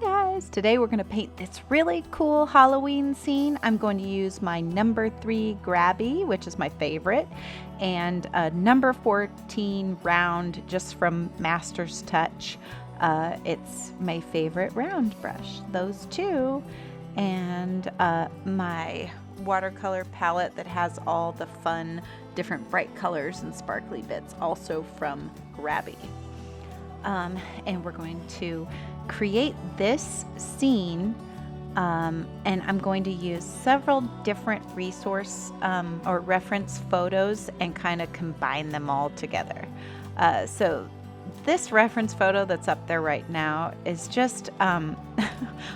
Hi guys! Today we're going to paint this really cool Halloween scene. I'm going to use my number 3 Grabby, which is my favorite, and a number 14 round just from Master's Touch. It's my favorite round brush. Those two, and my watercolor palette that has all the fun different bright colors and sparkly bits, also from Grabby. And we're going to create this scene, and I'm going to use several different resource or reference photos and kind of combine them all together. So this reference photo that's up there right now is just, I'm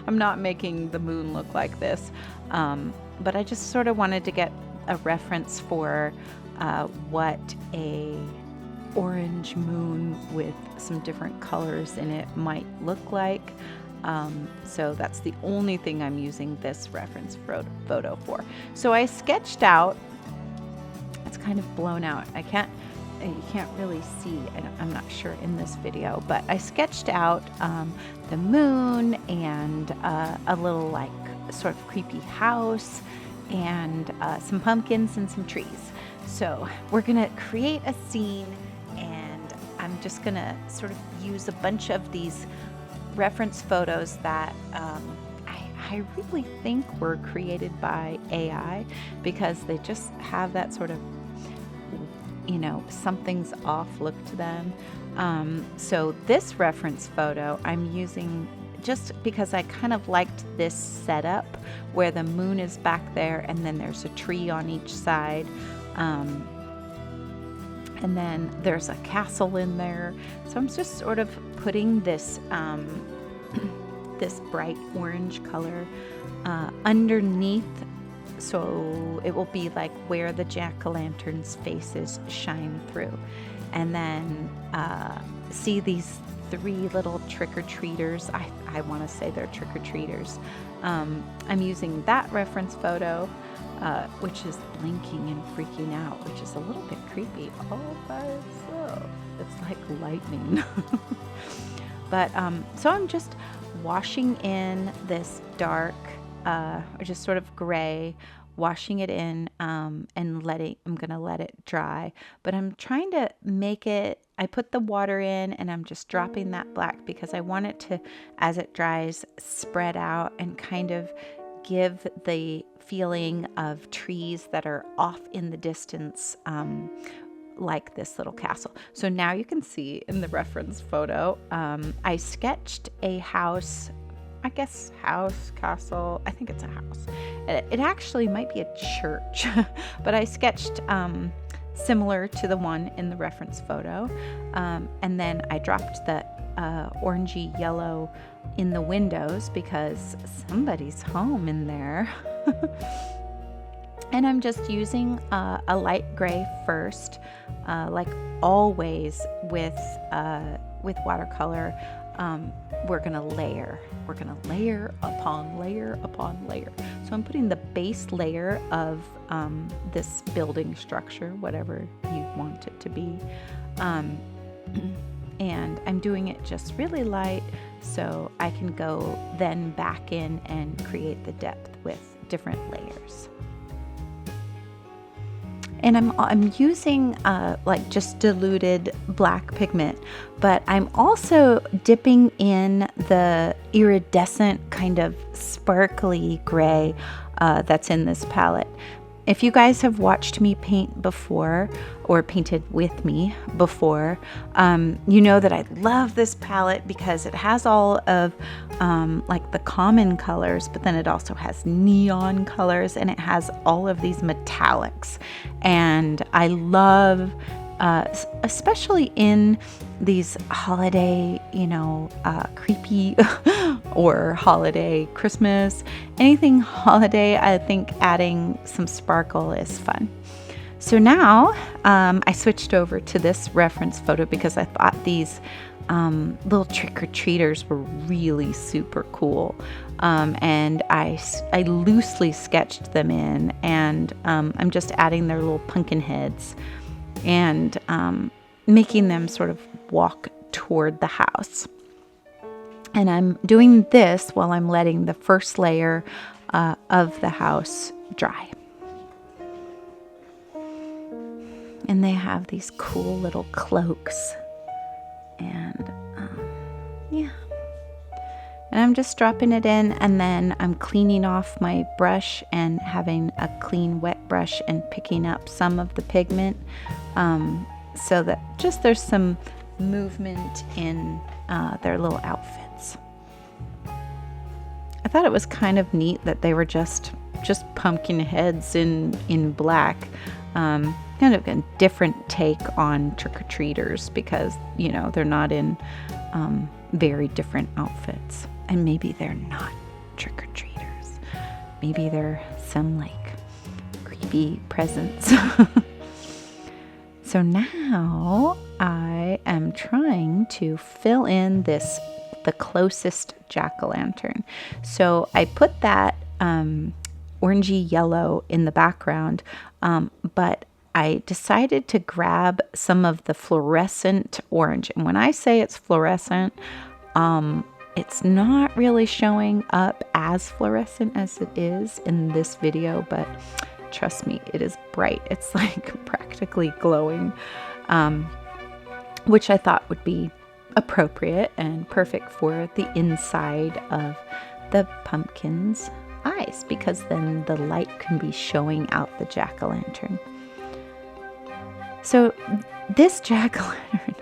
not making the moon look like this, but I just sort of wanted to get a reference for what a orange moon with some different colors in it might look like. So that's the only thing I'm using this reference photo for. So I sketched out, it's kind of blown out. You can't really see, I'm not sure in this video, but I sketched out the moon and a little like sort of creepy house and some pumpkins and some trees. So we're gonna create a scene, and I'm just gonna sort of use a bunch of these reference photos that I really think were created by AI, because they just have that sort of, you know, something's off look to them. So this reference photo I'm using just because I kind of liked this setup where the moon is back there and then there's a tree on each side. And then there's a castle in there. So I'm just sort of putting this this bright orange color underneath, so it will be like where the jack-o'-lantern's faces shine through. And then see these 3 little trick-or-treaters. I want to say they're trick-or-treaters. I'm using that reference photo, which is blinking and freaking out, which is a little bit creepy all by itself. It's like lightning. But so I'm just washing in this dark, or just sort of gray, washing it in, and I'm gonna let it dry. But I'm trying to make it, I put the water in and I'm just dropping that black because I want it to, as it dries, spread out and kind of give the feeling of trees that are off in the distance, like this little castle. So now you can see in the reference photo, I sketched a house, I guess castle, I think it's a house. It actually might be a church, but I sketched similar to the one in the reference photo, and then I dropped the orangey yellow in the windows because somebody's home in there. And I'm just using a light gray first, like always with watercolor. We're gonna layer upon layer upon layer. So I'm putting the base layer of this building structure, whatever you want it to be, and I'm doing it just really light so I can go then back in and create the depth with different layers. And I'm using like just diluted black pigment, but I'm also dipping in the iridescent kind of sparkly gray that's in this palette. If you guys have watched me paint before or painted with me before, you know that I love this palette because it has all of like the common colors, but then it also has neon colors and it has all of these metallics. And I love, especially in these holiday, creepy or holiday Christmas, anything holiday, I think adding some sparkle is fun. So now I switched over to this reference photo because I thought these little trick-or-treaters were really super cool. And I loosely sketched them in, and I'm just adding their little pumpkin heads and making them sort of walk toward the house. And I'm doing this while I'm letting the first layer of the house dry. And they have these cool little cloaks. And yeah. And I'm just dropping it in, and then I'm cleaning off my brush and having a clean wet brush and picking up some of the pigment so that just there's some movement in their little outfits. I thought it was kind of neat that they were just pumpkin heads in black. Kind of a different take on trick-or-treaters because, you know, they're not in very different outfits. And maybe they're not trick-or-treaters. Maybe they're some like creepy presents. So now I am trying to fill in the closest jack-o'-lantern. So I put that orangey yellow in the background, but I decided to grab some of the fluorescent orange. And when I say it's fluorescent, it's not really showing up as fluorescent as it is in this video, but trust me, it is bright. It's like practically glowing, which I thought would be appropriate and perfect for the inside of the pumpkin's eyes, because then the light can be showing out the jack-o'-lantern. So this jack-o'-lantern,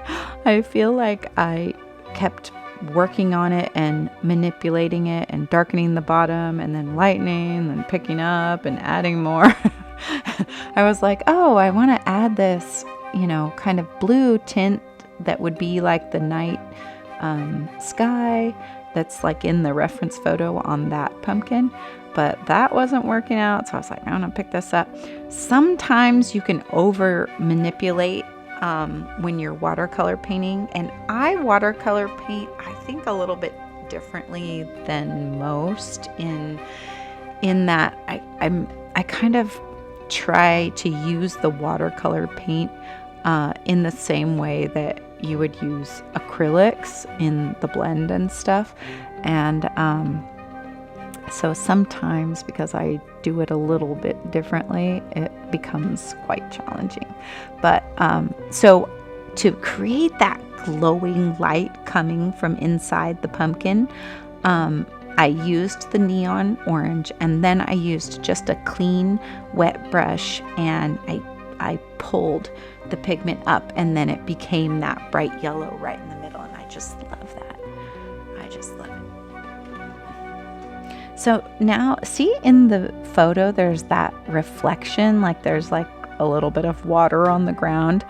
I feel like I kept working on it and manipulating it and darkening the bottom and then lightening and then picking up and adding more. I was like, oh, I want to add this, you know, kind of blue tint that would be like the night sky that's like in the reference photo on that pumpkin. But that wasn't working out, so I was like, I'm gonna pick this up. Sometimes you can over manipulate when you're watercolor painting, and I watercolor paint, I think, a little bit differently than most in that I kind of try to use the watercolor paint in the same way that you would use acrylics in the blend and stuff, and so sometimes, because I do it a little bit differently, it becomes quite challenging. But so to create that glowing light coming from inside the pumpkin, I used the neon orange, and then I used just a clean wet brush, and I pulled the pigment up, and then it became that bright yellow right in the middle, and I just love that. I just love it. So now, see in the photo, there's that reflection, like there's like a little bit of water on the ground.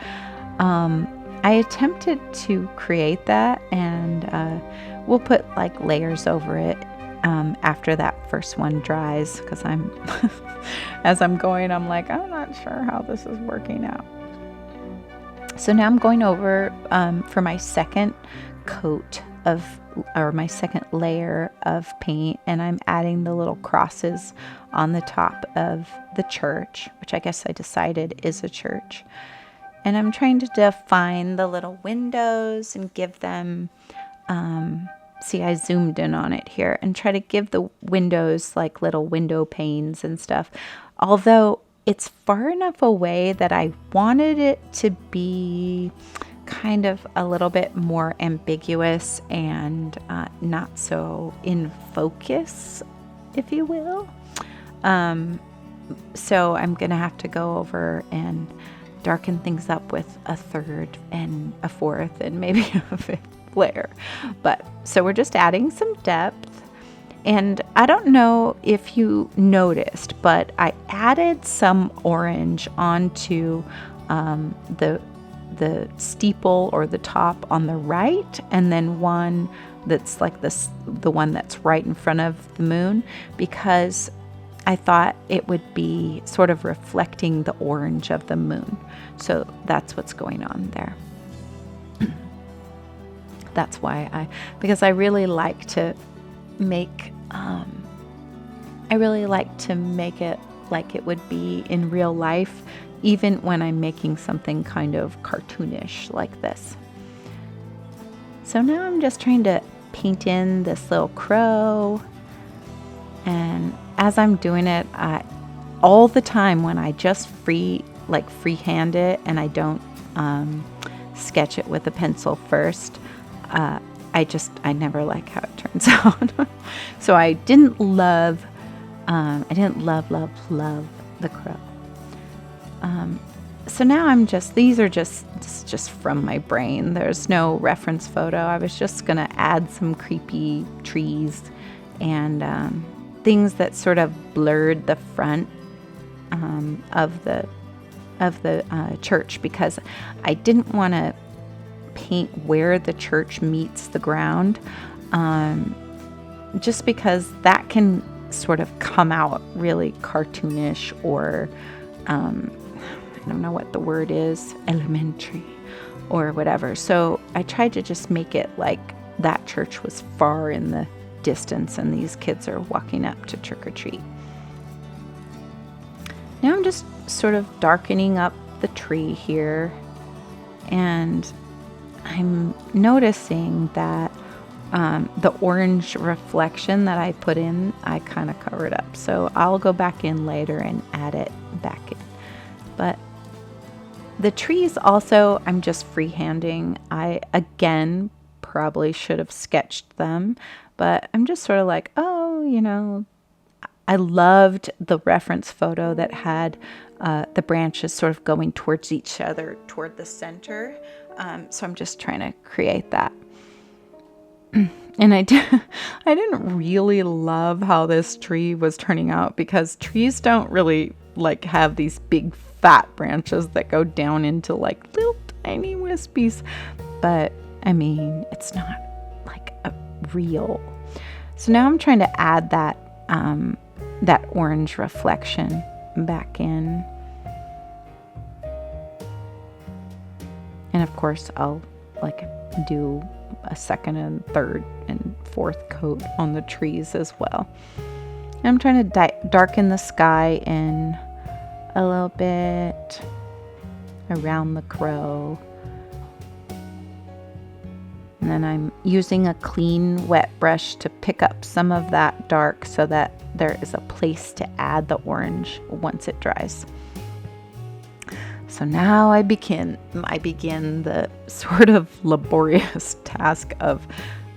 I attempted to create that, and we'll put like layers over it after that first one dries, because as I'm going, I'm like, I'm not sure how this is working out. So now I'm going over for my second coat or my second layer of paint, and I'm adding the little crosses on the top of the church, which I guess I decided is a church. And I'm trying to define the little windows and give them, see, I zoomed in on it here, and try to give the windows like little window panes and stuff. Although it's far enough away that I wanted it to be kind of a little bit more ambiguous and not so in focus, if you will. So I'm gonna have to go over and darken things up with a third and a fourth and maybe a fifth layer. But so we're just adding some depth. And I don't know if you noticed, but I added some orange onto the steeple or the top on the right, and then one that's like the one that's right in front of the moon, because I thought it would be sort of reflecting the orange of the moon. So that's what's going on there. That's why because I really like to make it like it would be in real life, even when I'm making something kind of cartoonish like this. So now I'm just trying to paint in this little crow. And as I'm doing it, all the time when I just freehand it and I don't sketch it with a pencil first, I never like how it turns out. So I didn't love the crow. So now these are just from my brain. There's no reference photo. I was just gonna add some creepy trees and things that sort of blurred the front of the church, because I didn't want to paint where the church meets the ground, just because that can sort of come out really cartoonish, or I don't know what the word is, elementary or whatever. So I tried to just make it like that church was far in the distance and these kids are walking up to trick or treat. Now I'm just sort of darkening up the tree here, and I'm noticing that the orange reflection that I put in, I kind of covered up. So I'll go back in later and add it back in. But the trees also, I'm just freehanding. I, again, probably should have sketched them, but I'm just sort of like, oh, you know, I loved the reference photo that had the branches sort of going towards each other, toward the center. So I'm just trying to create that. And I didn't really love how this tree was turning out, because trees don't really like have these big fat branches that go down into like little tiny wispies. But I mean, it's not like a real. So now I'm trying to add that that orange reflection back in. And of course, I'll like do a second and third and fourth coat on the trees as well. And I'm trying to darken the sky in a little bit around the crow. And then I'm using a clean wet brush to pick up some of that dark so that there is a place to add the orange once it dries. So now I begin the sort of laborious task of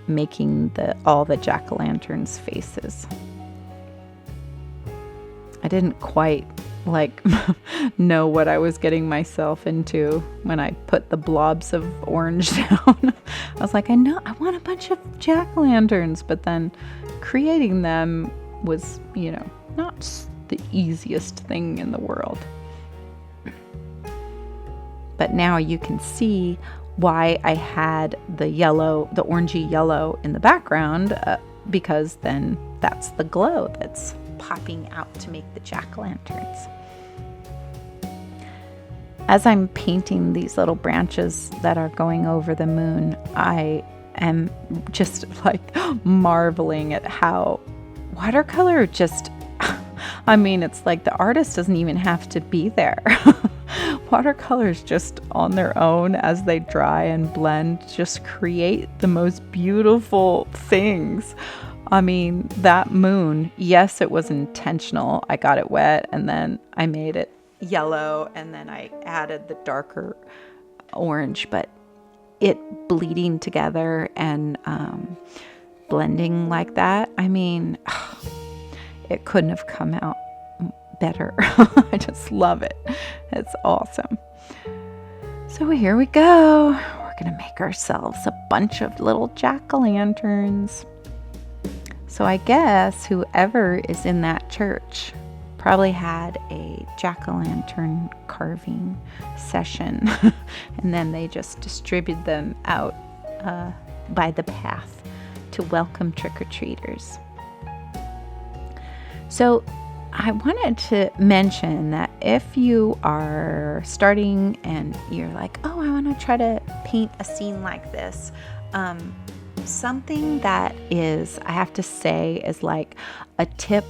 making all the jack-o'-lanterns faces. I didn't quite know what I was getting myself into when I put the blobs of orange down. I was like, I want a bunch of jack-o'-lanterns, but then creating them was, not the easiest thing in the world. But now you can see why I had the orangey yellow in the background, because then that's the glow that's popping out to make the jack-o'-lanterns. As I'm painting these little branches that are going over the moon, I am just marveling at how watercolor it's like the artist doesn't even have to be there. Watercolors just on their own, as they dry and blend, just create the most beautiful things. I mean, that moon, yes, it was intentional. I got it wet and then I made it yellow and then I added the darker orange, but it bleeding together and blending like that, I mean, it couldn't have come out better. I just love it. It's awesome. So here we go. We're gonna make ourselves a bunch of little jack-o'-lanterns. So I guess whoever is in that church probably had a jack-o'-lantern carving session and then they just distributed them out by the path to welcome trick-or-treaters. So I wanted to mention that if you are starting and you're like, oh, I want to try to paint a scene like this, something that is, I have to say, is like a tip,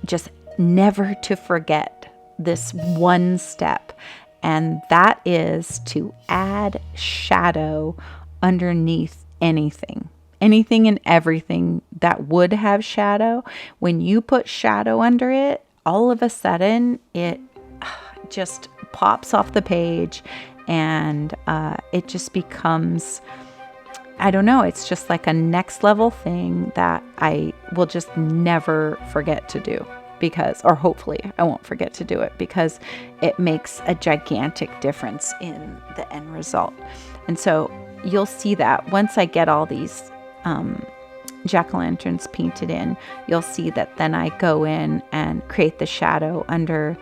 just never to forget this one step, and that is to add shadow underneath anything anything and everything that would have shadow, when you put shadow under it, all of a sudden it just pops off the page, and it just becomes, I don't know, it's just like a next level thing that I will just never forget to do, because, or hopefully I won't forget to do it, because it makes a gigantic difference in the end result. And so you'll see that once I get all these jack-o'-lanterns painted in, you'll see that then I go in and create the shadow under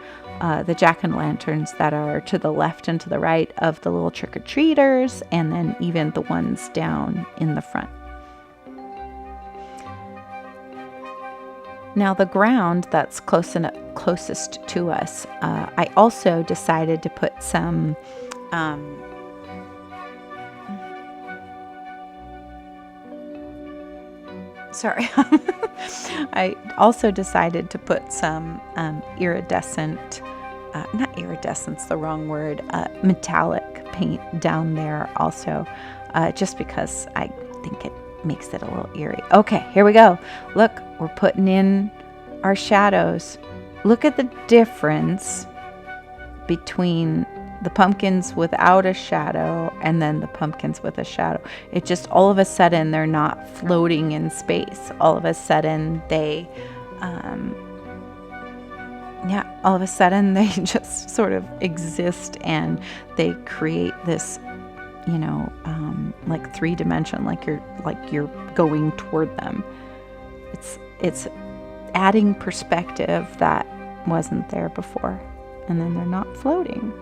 the jack-o'-lanterns that are to the left and to the right of the little trick-or-treaters, and then even the ones down in the front. Now the ground that's closest to us, I also decided to put some I also decided to put some iridescent, not iridescent's the wrong word, metallic paint down there also, just because I think it makes it a little eerie. Okay, here we go. Look, we're putting in our shadows. Look at the difference between the pumpkins without a shadow and then the pumpkins with a shadow. It just, all of a sudden, they're not floating in space. All of a sudden they all of a sudden they just sort of exist, and they create this, you know, like 3-dimension, like you're going toward them. It's adding perspective that wasn't there before, and then they're not floating.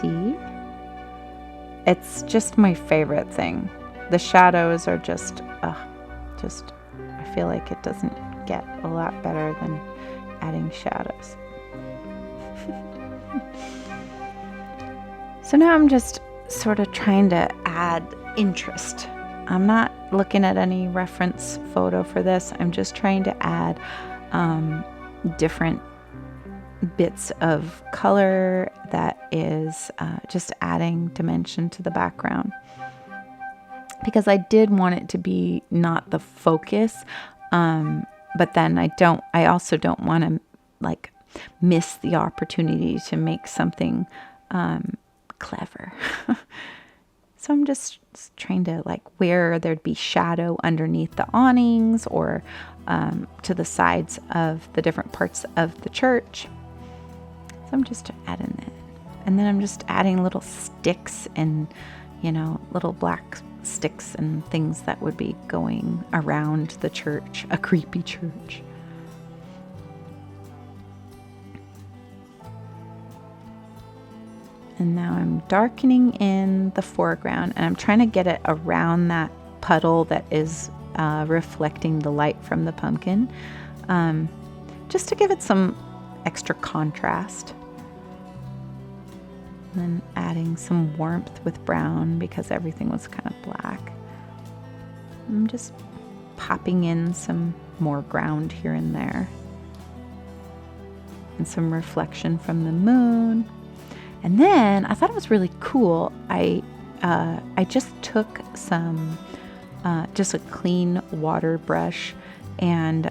See? It's just my favorite thing. The shadows are just I feel like it doesn't get a lot better than adding shadows. So now I'm just sort of trying to add interest. I'm not looking at any reference photo for this. I'm just trying to add different bits of color that is just adding dimension to the background, because I did want it to be not the focus, but then I also don't want to like miss the opportunity to make something clever. So I'm just trying to like where there'd be shadow underneath the awnings, or to the sides of the different parts of the church. So I'm just adding it. And then I'm just adding little sticks and, you know, little black sticks and things that would be going around the church, a creepy church. And now I'm darkening in the foreground, and I'm trying to get it around that puddle that is reflecting the light from the pumpkin, just to give it some extra contrast. And then adding some warmth with brown, because everything was kind of black. I'm just popping in some more ground here and there, and some reflection from the moon. And then I thought it was really cool. I just took some, just a clean water brush, and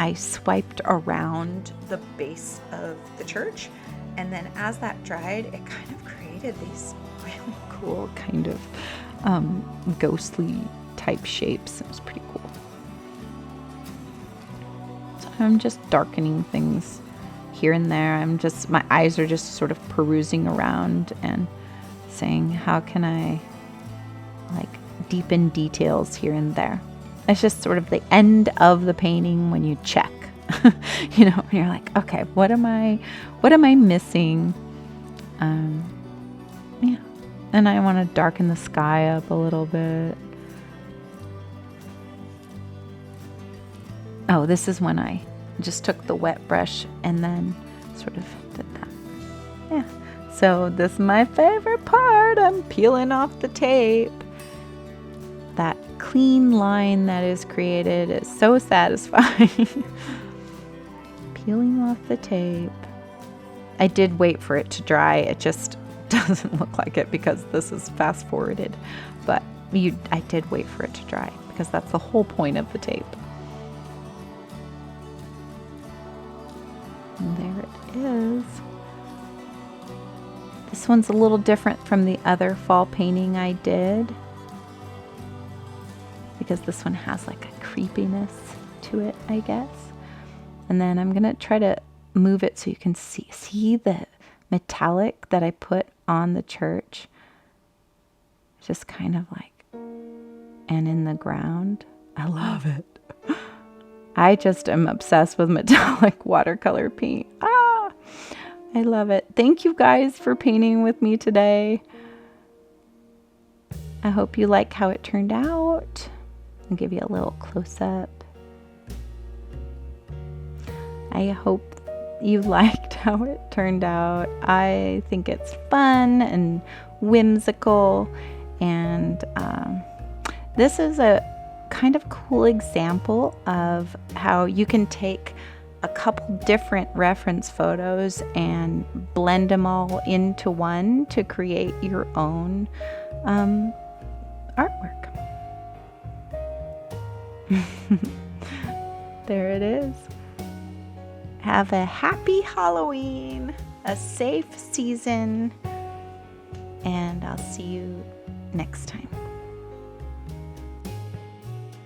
I swiped around the base of the church. And then as that dried, it kind of created these really cool kind of ghostly type shapes. It was pretty cool. So I'm just darkening things here and there. My eyes are just sort of perusing around and saying, how can I like deepen details here and there? It's just sort of the end of the painting when you check. You know, when you're like, okay, what am I missing? Yeah. And I want to darken the sky up a little bit. Oh, this is when I just took the wet brush and then sort of did that. Yeah. So this is my favorite part. I'm peeling off the tape. That clean line that is created is so satisfying. Peeling off the tape. I did wait for it to dry. It just doesn't look like it because this is fast forwarded. But I did wait for it to dry because that's the whole point of the tape. And there it is. This one's a little different from the other fall painting I did because this one has like a creepiness to it, I guess. And then I'm gonna try to move it so you can see the metallic that I put on the church. Just kind of like, and in the ground. I love it. I just am obsessed with metallic watercolor paint. I love it. Thank you guys for painting with me today. I hope you like how it turned out. I'll give you a little close-up. I hope you liked how it turned out. I think it's fun and whimsical, and this is a kind of cool example of how you can take a couple different reference photos and blend them all into one to create your own artwork. There it is. Have a happy Halloween, a safe season, and I'll see you next time.